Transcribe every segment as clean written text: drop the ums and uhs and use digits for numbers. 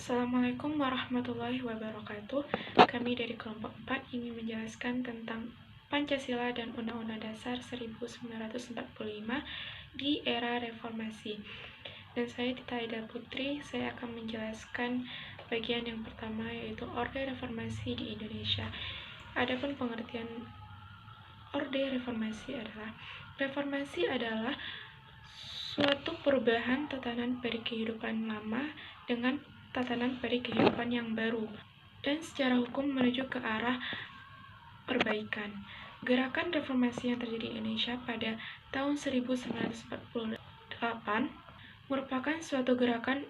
Assalamualaikum warahmatullahi wabarakatuh. Kami dari kelompok 4 ingin menjelaskan tentang Pancasila dan Undang-Undang Dasar 1945 di era reformasi. Dan saya Tita Aida Putri, saya akan menjelaskan bagian yang pertama, yaitu Orde Reformasi di Indonesia. Adapun pengertian Orde Reformasi adalah suatu perubahan tatanan dari kehidupan lama dengan tatanan pada kehidupan yang baru, dan secara hukum menuju ke arah perbaikan. Gerakan reformasi yang terjadi di Indonesia pada tahun 1948 merupakan suatu gerakan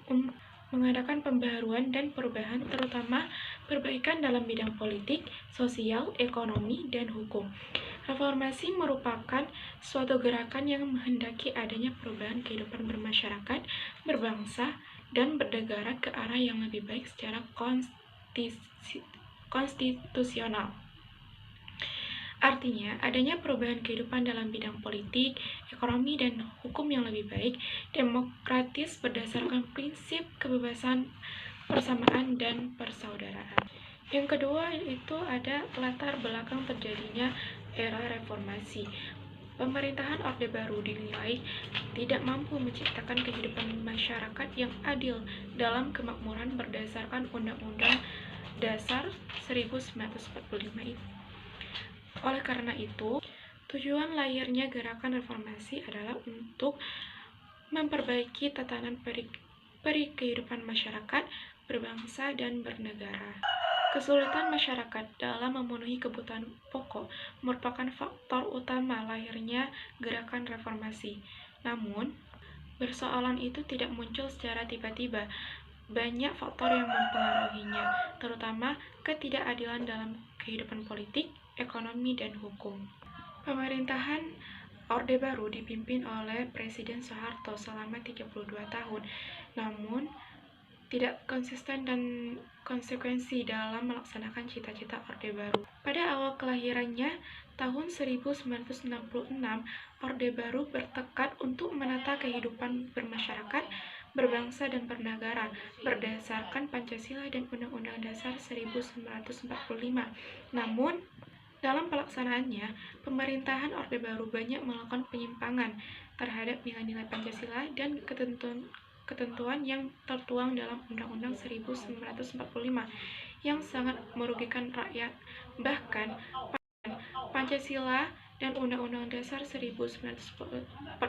mengadakan pembaharuan dan perubahan, terutama perbaikan dalam bidang politik, sosial, ekonomi, dan hukum. Reformasi merupakan suatu gerakan yang menghendaki adanya perubahan kehidupan bermasyarakat, berbangsa, dan bernegara ke arah yang lebih baik secara konstitusional. Artinya, adanya perubahan kehidupan dalam bidang politik, ekonomi, dan hukum yang lebih baik, demokratis berdasarkan prinsip kebebasan, persamaan, dan persaudaraan. Yang kedua itu ada latar belakang terjadinya era reformasi. Pemerintahan Orde Baru dinilai tidak mampu menciptakan kehidupan masyarakat yang adil dalam kemakmuran berdasarkan Undang-Undang Dasar 1945 itu. Oleh karena itu, tujuan lahirnya gerakan reformasi adalah untuk memperbaiki tatanan kehidupan masyarakat, berbangsa, dan bernegara. Kesulitan masyarakat dalam memenuhi kebutuhan pokok merupakan faktor utama lahirnya gerakan reformasi. Namun, persoalan itu tidak muncul secara tiba-tiba. Banyak faktor yang mempengaruhinya, terutama ketidakadilan dalam kehidupan politik, ekonomi, dan hukum. Pemerintahan Orde Baru dipimpin oleh Presiden Soeharto selama 32 tahun, namun tidak konsisten dan konsekuensi dalam melaksanakan cita-cita Orde Baru. Pada awal kelahirannya, tahun 1966, Orde Baru bertekad untuk menata kehidupan bermasyarakat, berbangsa, dan bernegara berdasarkan Pancasila dan Undang-Undang Dasar 1945. Namun, dalam pelaksanaannya, pemerintahan Orde Baru banyak melakukan penyimpangan terhadap nilai-nilai Pancasila dan ketentuan yang tertuang dalam Undang-Undang 1945 yang sangat merugikan rakyat. Bahkan, Pancasila dan Undang-Undang Dasar 1945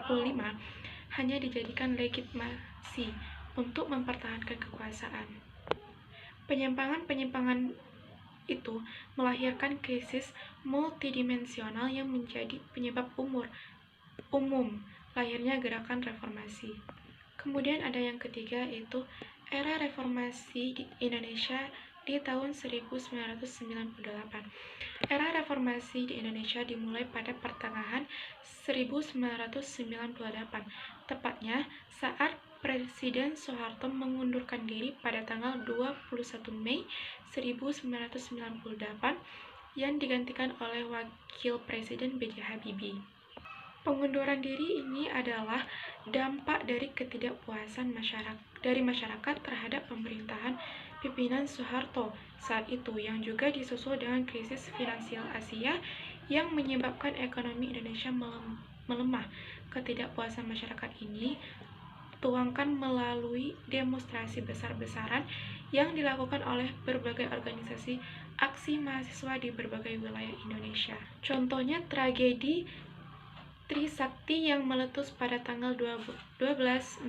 hanya dijadikan legitimasi untuk mempertahankan kekuasaan. Penyimpangan-penyimpangan itu melahirkan krisis multidimensional yang menjadi penyebab umum lahirnya gerakan reformasi. Kemudian ada yang ketiga, yaitu era reformasi di Indonesia di tahun 1998. Era reformasi di Indonesia dimulai pada pertengahan 1998, tepatnya saat Presiden Soeharto mengundurkan diri pada tanggal 21 Mei 1998 yang digantikan oleh Wakil Presiden B.J. Habibie. Pengunduran diri ini adalah dampak dari ketidakpuasan masyarakat terhadap pemerintahan pimpinan Soeharto saat itu, yang juga disusul dengan krisis finansial Asia yang menyebabkan ekonomi Indonesia melemah. Ketidakpuasan masyarakat ini tuangkan melalui demonstrasi besar-besaran yang dilakukan oleh berbagai organisasi aksi mahasiswa di berbagai wilayah Indonesia. Contohnya tragedi Trisakti yang meletus pada tanggal 12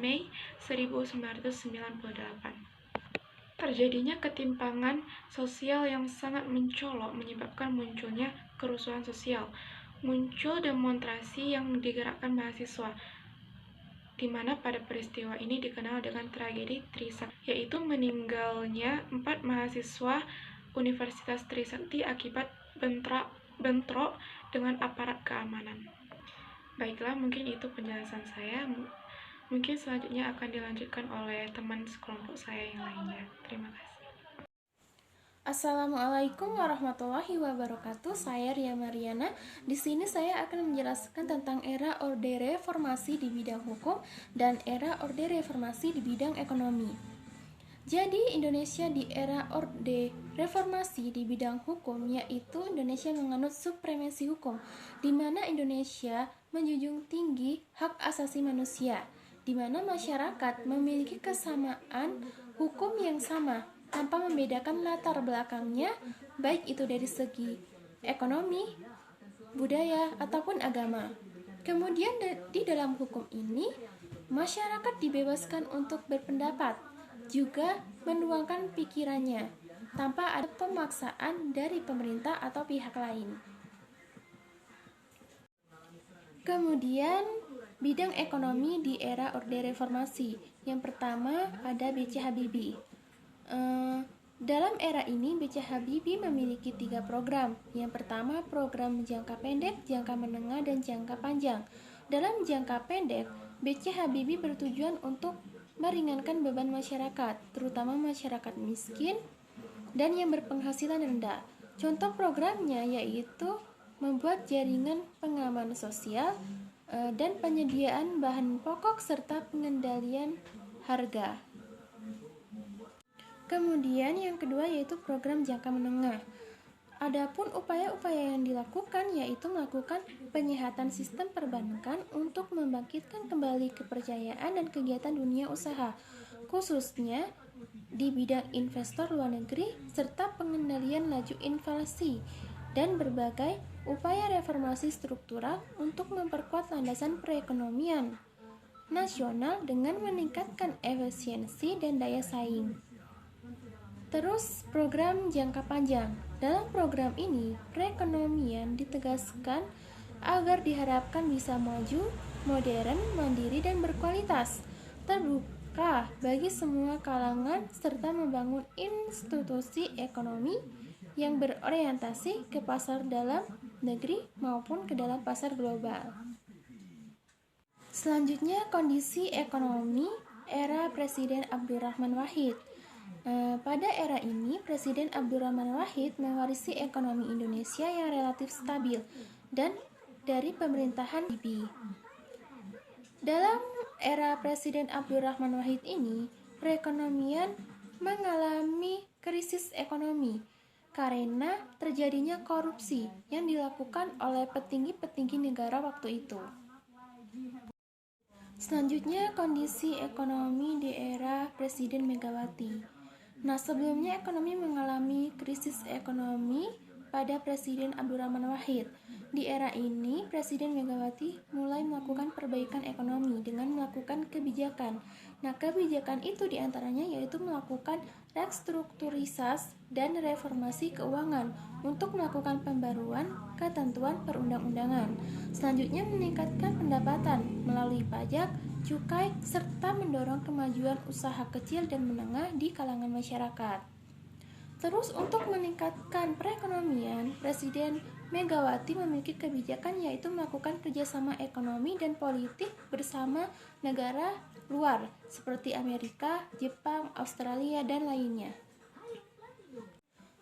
Mei 1998. Terjadinya ketimpangan sosial yang sangat mencolok menyebabkan munculnya kerusuhan sosial. Muncul demonstrasi yang digerakkan mahasiswa, di mana pada peristiwa ini dikenal dengan tragedi Trisakti, yaitu meninggalnya 4 mahasiswa Universitas Trisakti akibat bentrok dengan aparat keamanan. Baiklah, mungkin itu penjelasan saya. Mungkin selanjutnya akan dilanjutkan oleh teman sekelompok saya yang lainnya. Terima kasih. Assalamualaikum warahmatullahi wabarakatuh. Saya Ria Mariana. Di sini saya akan menjelaskan tentang era Orde Reformasi di bidang hukum dan era Orde Reformasi di bidang ekonomi. Jadi Indonesia di era Orde Reformasi di bidang hukum, yaitu Indonesia menganut supremasi hukum, di mana Indonesia menjunjung tinggi hak asasi manusia, di mana masyarakat memiliki kesamaan hukum yang sama tanpa membedakan latar belakangnya, baik itu dari segi ekonomi, budaya, ataupun agama. Kemudian di dalam hukum ini, masyarakat dibebaskan untuk berpendapat, juga menuangkan pikirannya, tanpa ada pemaksaan dari pemerintah atau pihak lain. Kemudian, bidang ekonomi di era Orde Reformasi. Yang pertama ada B.C. Habibie. Dalam era ini, B.C. Habibie memiliki 3 program. Yang pertama, program jangka pendek, jangka menengah, dan jangka panjang. Dalam jangka pendek, B.C. Habibie bertujuan untuk meringankan beban masyarakat, terutama masyarakat miskin dan yang berpenghasilan rendah. Contoh programnya yaitu membuat jaringan pengaman sosial dan penyediaan bahan pokok serta pengendalian harga. Kemudian yang kedua yaitu program jangka menengah. Adapun upaya-upaya yang dilakukan yaitu melakukan penyehatan sistem perbankan untuk membangkitkan kembali kepercayaan dan kegiatan dunia usaha, khususnya di bidang investor luar negeri serta pengendalian laju inflasi, dan berbagai upaya reformasi struktural untuk memperkuat landasan perekonomian nasional dengan meningkatkan efisiensi dan daya saing. Terus program jangka panjang. Dalam program ini, perekonomian ditegaskan agar diharapkan bisa maju, modern, mandiri, dan berkualitas, terbuka bagi semua kalangan, serta membangun institusi ekonomi yang berorientasi ke pasar dalam negeri maupun ke dalam pasar global. Selanjutnya, kondisi ekonomi era Presiden Abdurrahman Wahid. Pada era ini, Presiden Abdurrahman Wahid mewarisi ekonomi Indonesia yang relatif stabil dan dari pemerintahan Habibie. Dalam era Presiden Abdurrahman Wahid ini, perekonomian mengalami krisis ekonomi karena terjadinya korupsi yang dilakukan oleh petinggi-petinggi negara waktu itu. Selanjutnya, kondisi ekonomi di era Presiden Megawati. Sebelumnya ekonomi mengalami krisis ekonomi pada Presiden Abdurrahman Wahid. Di era ini, Presiden Megawati mulai melakukan perbaikan ekonomi dengan melakukan kebijakan. Kebijakan itu diantaranya yaitu melakukan restrukturisasi dan reformasi keuangan untuk melakukan pembaruan ketentuan perundang-undangan. Selanjutnya meningkatkan pendapatan melalui pajak, cukai, serta mendorong kemajuan usaha kecil dan menengah di kalangan masyarakat. Terus untuk meningkatkan perekonomian, Presiden Megawati memiliki kebijakan yaitu melakukan kerjasama ekonomi dan politik bersama negara luar seperti Amerika, Jepang, Australia, dan lainnya.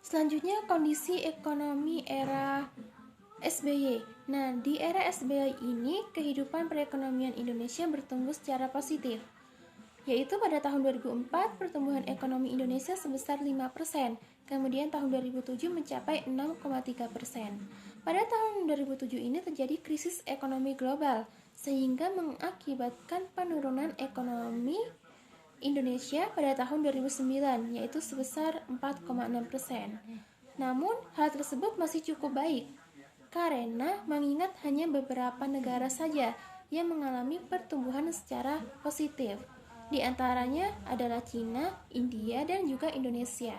Selanjutnya kondisi ekonomi era SBY. Di era SBY ini kehidupan perekonomian Indonesia bertumbuh secara positif, yaitu pada tahun 2004 pertumbuhan ekonomi Indonesia sebesar 5%, kemudian tahun 2007 mencapai 6,3%. Pada tahun 2007 ini terjadi krisis ekonomi global, sehingga mengakibatkan penurunan ekonomi Indonesia pada tahun 2009, yaitu sebesar 4,6%. Namun, hal tersebut masih cukup baik, karena mengingat hanya beberapa negara saja yang mengalami pertumbuhan secara positif. Di antaranya adalah Cina, India, dan juga Indonesia.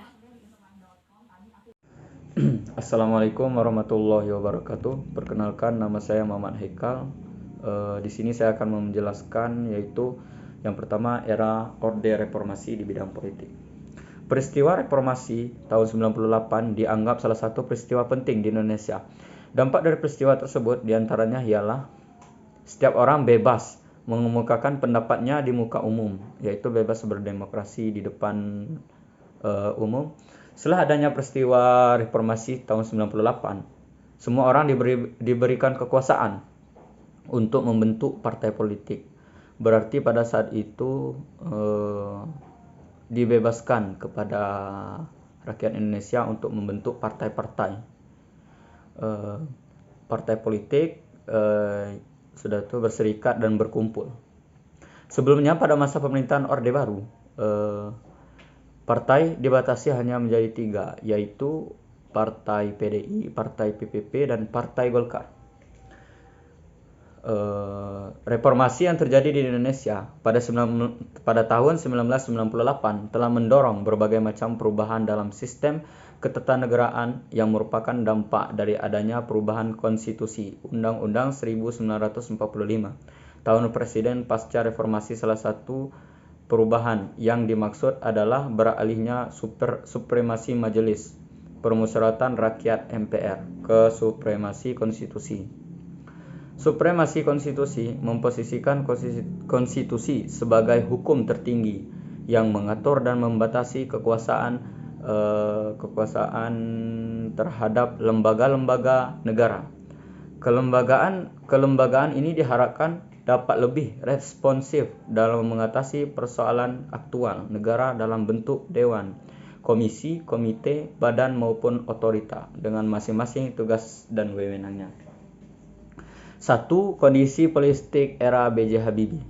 Assalamualaikum warahmatullahi wabarakatuh. Perkenalkan, nama saya Muhammad Haikal. Di sini saya akan menjelaskan yaitu yang pertama era Orde Reformasi di bidang politik. Peristiwa reformasi tahun 98 dianggap salah satu peristiwa penting di Indonesia. Dampak dari peristiwa tersebut diantaranya ialah setiap orang bebas mengemukakan pendapatnya di muka umum, yaitu bebas berdemokrasi di depan umum. Setelah adanya peristiwa reformasi tahun 98, semua orang diberikan kekuasaan untuk membentuk partai politik. Berarti pada saat itu dibebaskan kepada rakyat Indonesia untuk membentuk partai-partai politik sudah itu berserikat dan berkumpul. Sebelumnya pada masa pemerintahan Orde Baru, partai dibatasi hanya menjadi 3, yaitu Partai PDI, Partai PPP, dan Partai Golkar. Reformasi yang terjadi di Indonesia pada tahun 1998 telah mendorong berbagai macam perubahan dalam sistem ketatanegaraan yang merupakan dampak dari adanya perubahan konstitusi Undang-Undang 1945. Tahun Presiden pasca reformasi, salah satu perubahan yang dimaksud adalah beralihnya supremasi majelis permusyawaratan rakyat MPR ke supremasi konstitusi. Supremasi konstitusi memposisikan konstitusi sebagai hukum tertinggi yang mengatur dan membatasi kekuasaan terhadap lembaga-lembaga negara. Kelembagaan ini diharapkan dapat lebih responsif dalam mengatasi persoalan aktual negara dalam bentuk dewan, komisi, komite, badan maupun otorita dengan masing-masing tugas dan wewenangnya. 1. Kondisi politik era B.J. Habibie.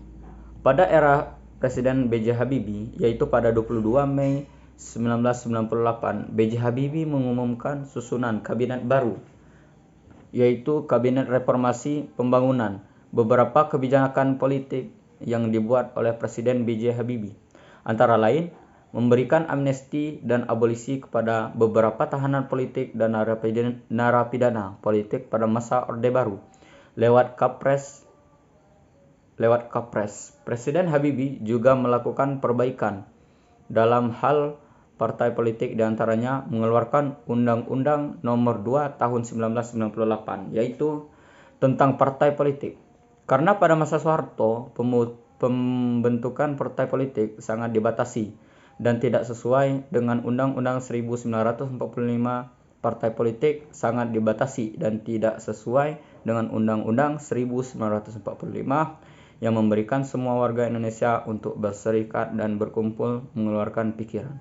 Pada era Presiden B.J. Habibie, yaitu pada 22 Mei 1998, B.J. Habibie mengumumkan susunan kabinet baru, yaitu Kabinet Reformasi Pembangunan. Beberapa kebijakan politik yang dibuat oleh Presiden B.J. Habibie, antara lain memberikan amnesti dan abolisi kepada beberapa tahanan politik dan narapidana politik pada masa Orde Baru. Lewat Kapres, Presiden Habibie juga melakukan perbaikan dalam hal partai politik, diantaranya mengeluarkan Undang-Undang Nomor 2 Tahun 1998, yaitu tentang partai politik. Karena pada masa Soeharto, pembentukan partai politik sangat dibatasi dan tidak sesuai dengan Undang-Undang 1945. Partai politik sangat dibatasi dan tidak sesuai dengan Undang-Undang 1945 yang memberikan semua warga Indonesia untuk berserikat dan berkumpul mengeluarkan pikiran.